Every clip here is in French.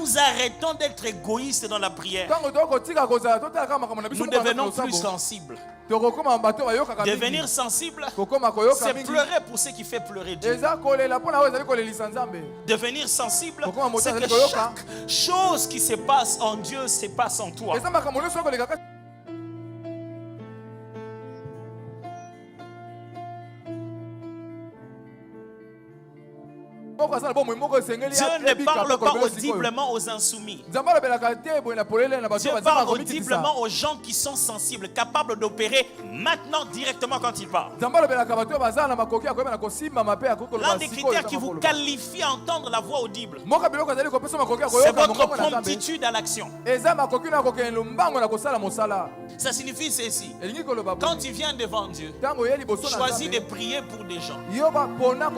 nous arrêtons d'être égoïstes dans la prière, nous devenons plus sensibles. Devenir sensible, c'est pleurer pour ce qui fait pleurer Dieu. Devenir sensible, c'est que chaque chose qui se passe en Dieu se passe en toi. Dieu ne parle pas audiblement aux insoumis. Dieu parle audiblement aux gens qui sont sensibles, capables d'opérer maintenant directement quand il parle. L'un des critères qui vous qualifie à entendre la voix audible, c'est votre promptitude à l'action. Ça signifie ceci: quand tu viens devant Dieu, choisis de prier pour des gens,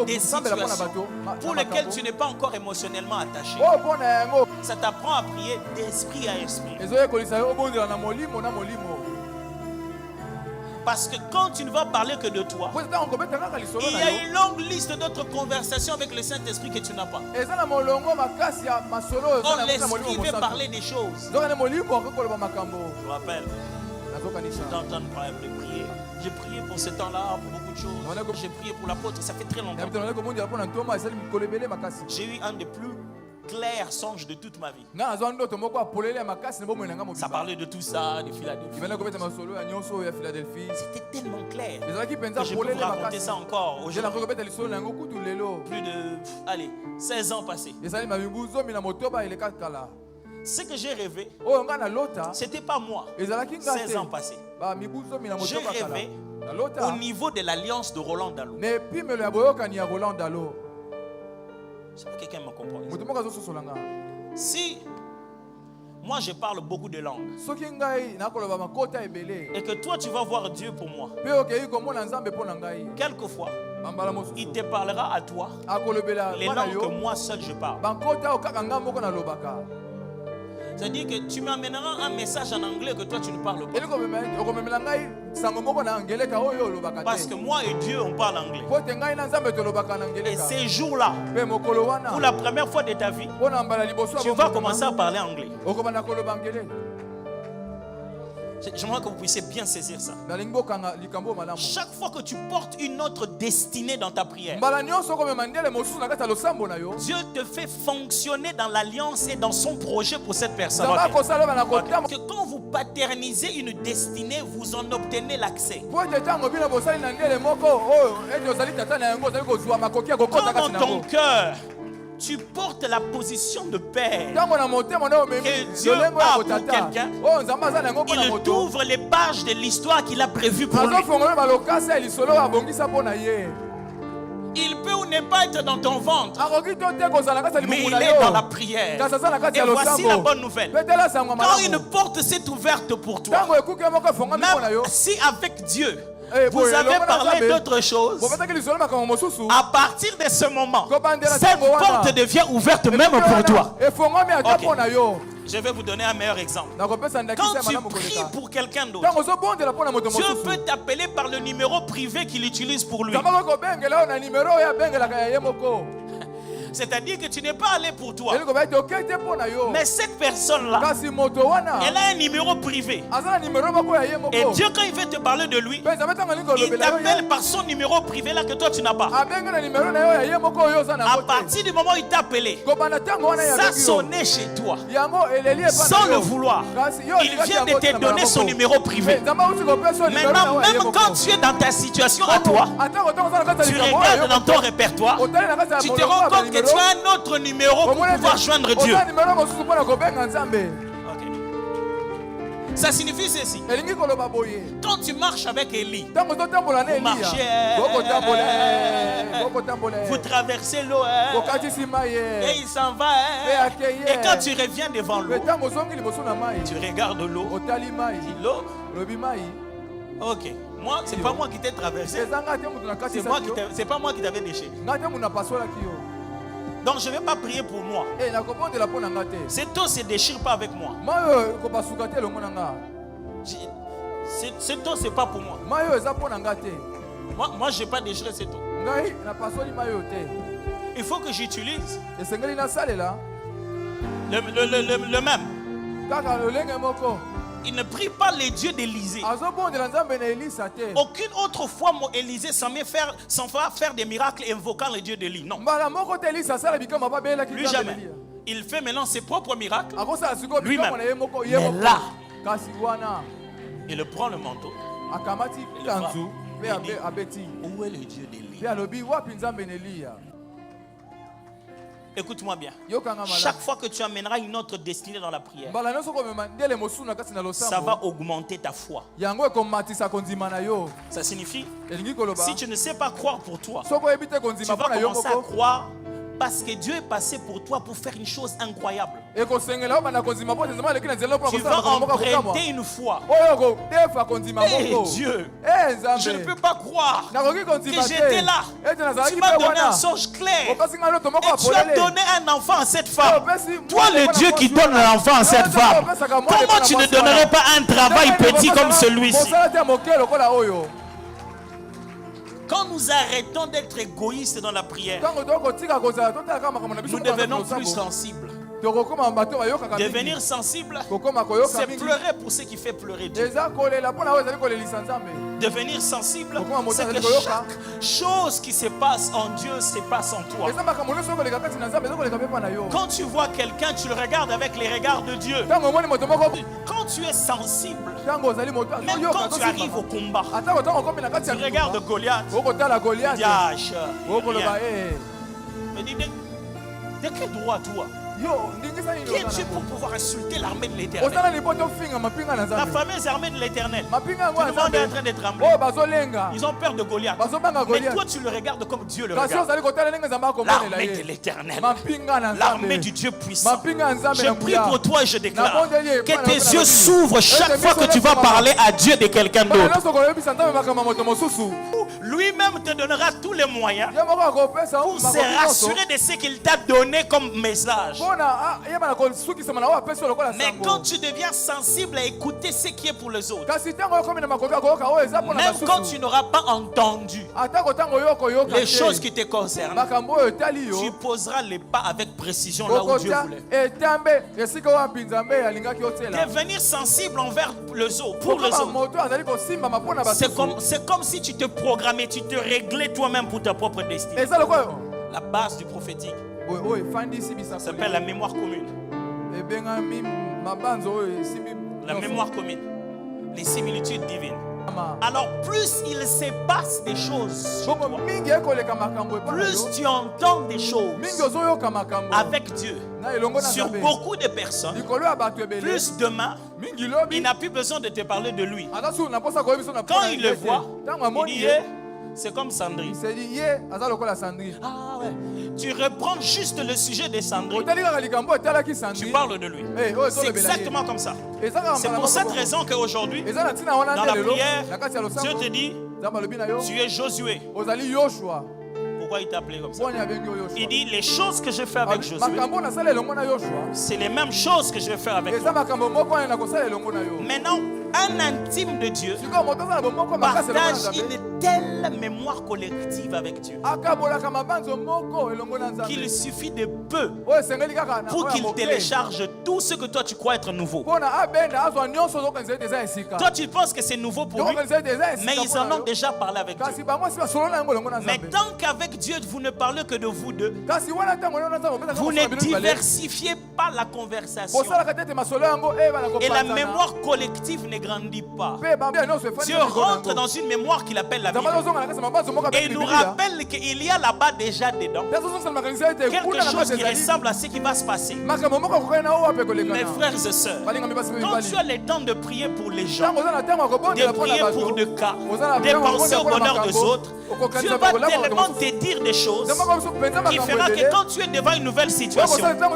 des situations pour lesquelles tu n'es pas encore émotionnellement attaché. Ça t'apprend à prier d'esprit à esprit. Parce que quand tu ne vas parler que de toi, il y a une longue liste d'autres conversations avec le Saint-Esprit que tu n'as pas. Quand l'Esprit veut parler des choses, je me rappelle, d'entendre parler de prier. J'ai prié pour ce temps-là, pour beaucoup de choses. J'ai prié pour l'apôtre, ça fait très longtemps. J'ai eu un des plus clairs songes de toute ma vie. Ça parlait de tout ça, de Philadelphie. C'était tellement clair que je peux vous raconter ça encore aujourd'hui. Plus de 16 ans passés. Ce que j'ai rêvé, c'était pas moi. 16 ans passés. J'ai rêvé au niveau de l'alliance de Roland Dallot. C'est pas quelqu'un me comprend. Si moi je parle beaucoup de langues et que toi tu vas voir Dieu pour moi, quelquefois il te parlera à toi les langues que moi seul je parle. C'est-à-dire que tu m'amèneras un message en anglais que toi tu ne parles pas. Parce que moi et Dieu on parle anglais. Et ces jours-là, pour la première fois de ta vie, tu vas commencer à parler anglais. J'aimerais que vous puissiez bien saisir ça. Chaque fois que tu portes une autre destinée dans ta prière, Dieu te fait fonctionner dans l'alliance et dans son projet pour cette personne. Que quand vous paternisez une destinée, vous en obtenez l'accès. Quand dans ton cœur tu portes la position de père que Dieu a pour quelqu'un, il t'ouvre les pages de l'histoire qu'il a prévues pour lui. Il peut ou ne pas être dans ton ventre, mais il est dans la prière. Et voici la bonne nouvelle: quand une porte s'est ouverte pour toi, même si avec Dieu vous avez parlé d'autre chose, à partir de ce moment, cette porte devient ouverte même pour toi. Okay. Je vais vous donner un meilleur exemple. Quand tu pries pour quelqu'un d'autre, Dieu peut t'appeler par le numéro privé qu'il utilise pour lui. C'est-à-dire que tu n'es pas allé pour toi. Mais cette personne-là, elle a un numéro privé. Et Dieu, quand il veut te parler de lui, il t'appelle par son numéro privé là que toi tu n'as pas. À partir du moment où il t'a appelé, ça sonnait chez toi. Sans le vouloir. Il vient de te donner son numéro privé. Maintenant, même quand tu es dans ta situation à toi, tu regardes dans ton répertoire, tu te rends compte que tu as un autre numéro pour pouvoir joindre Dieu. Ça signifie ceci: quand tu marches avec Élie, vous marchez, vous traversez l'eau, et il s'en va, et quand tu reviens devant l'eau, tu regardes l'eau, l'eau. Ok, moi c'est pas moi qui t'ai traversé, c'est pas moi qui t'avais déchiré. Donc je ne vais pas prier pour moi. Cet eau ne se déchire pas avec moi. Cette eau, ce n'est pas pour moi. Moi je n'ai pas déchiré cette eau. Il faut que j'utilise le même. Il ne prie pas les dieux d'Élysée. Aucune autre fois, Élysée s'en va faire des miracles invoquant les dieux d'Élie. Non. Lui jamais. Il fait maintenant ses propres miracles. Lui-même. Mais là, il prend le manteau. Il dit, où est le Dieu d'Élie? Écoute-moi bien. Chaque fois que tu amèneras une autre destinée dans la prière, ça va augmenter ta foi. Ça signifie, si tu ne sais pas croire pour toi, tu vas commencer à croire parce que Dieu est passé pour toi pour faire une chose incroyable. Tu vas emprunter une foi. Hey Dieu, je ne peux pas croire que j'étais là. Tu m'as donné un songe clair. Et tu as donné un enfant à cette femme. Toi, le Dieu qui donne un enfant à cette femme, comment tu ne donnerais pas un travail petit comme celui-ci? Quand nous arrêtons d'être égoïstes dans la prière, nous devenons plus sensibles. Devenir sensible, c'est pleurer pour ce qui fait pleurer Dieu. Devenir sensible, c'est que chaque chose qui se passe en Dieu se passe en toi. Quand tu vois quelqu'un, tu le regardes avec les regards de Dieu. Quand tu es sensible, même quand tu arrives au combat, tu regardes Goliath, tu dis, de quel droit toi? Qui es-tu pour pouvoir insulter l'armée de l'Éternel? La fameuse armée de l'Éternel. Tout le monde est en train de trembler. Ils ont peur de Goliath. Mais toi, tu le regardes comme Dieu le regarde. L'armée de l'Éternel. L'armée du Dieu puissant. Je prie pour toi et je déclare que tes yeux s'ouvrent chaque fois que tu vas parler à Dieu de quelqu'un d'autre. Lui-même te donnera tous les moyens pour se rassurer de ce qu'il t'a donné comme message. Mais quand tu deviens sensible à écouter ce qui est pour les autres, même quand tu n'auras pas entendu les choses qui te concernent, tu poseras les pas avec précision là où Dieu voulait. Devenir sensible envers les autres, pour les autres, c'est comme si tu te programmais, tu te réglais toi-même pour ta propre destinée. La base du prophétique s'appelle la mémoire commune. La mémoire commune. Les similitudes divines. Alors plus il se passe des choses chez toi, plus tu entends des choses avec Dieu sur beaucoup de personnes, plus demain il n'a plus besoin de te parler de lui. Quand il le voit, il dit c'est comme Sandrine. Ah ouais. Tu reprends juste le sujet de Sandrine. Tu parles de lui. C'est exactement comme ça. C'est pour cette raison qu'aujourd'hui, dans la prière, Dieu te dit, tu es Josué. Pourquoi il t'a appelé comme ça? Il dit, les choses que je fais avec Josué, c'est les mêmes choses que je vais faire avec toi. Maintenant, un intime de Dieu partage une telle mémoire collective avec Dieu qu'il suffit de peu pour qu'il télécharge tout ce que toi tu crois être nouveau. Toi tu penses que c'est nouveau pour lui, mais ils en ont déjà parlé avec Dieu. Mais tant qu'avec Dieu vous ne parlez que de vous deux, vous ne diversifiez pas la conversation et la mémoire collective ne grandit pas. Dieu rentre dans une mémoire qu'il appelle la Bible et il nous rappelle qu'il y a là-bas déjà dedans quelque chose qui ressemble à ce qui va se passer. Mes frères et sœurs, quand tu as le temps de prier pour les gens, de prier pour le cas, de penser au bonheur des autres, Dieu va tellement te dire des choses qui fera que quand tu es devant une nouvelle situation, là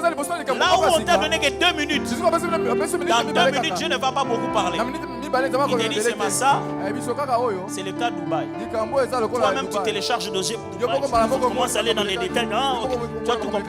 où on t'a donné que 2 minutes, dans 2 minutes Dieu ne va pas beaucoup parler. Il te dit c'est ça, c'est le cas de Dubaï. Toi-même tu télécharges le dossier, tu commences à aller dans les détails. Toi tu comprends.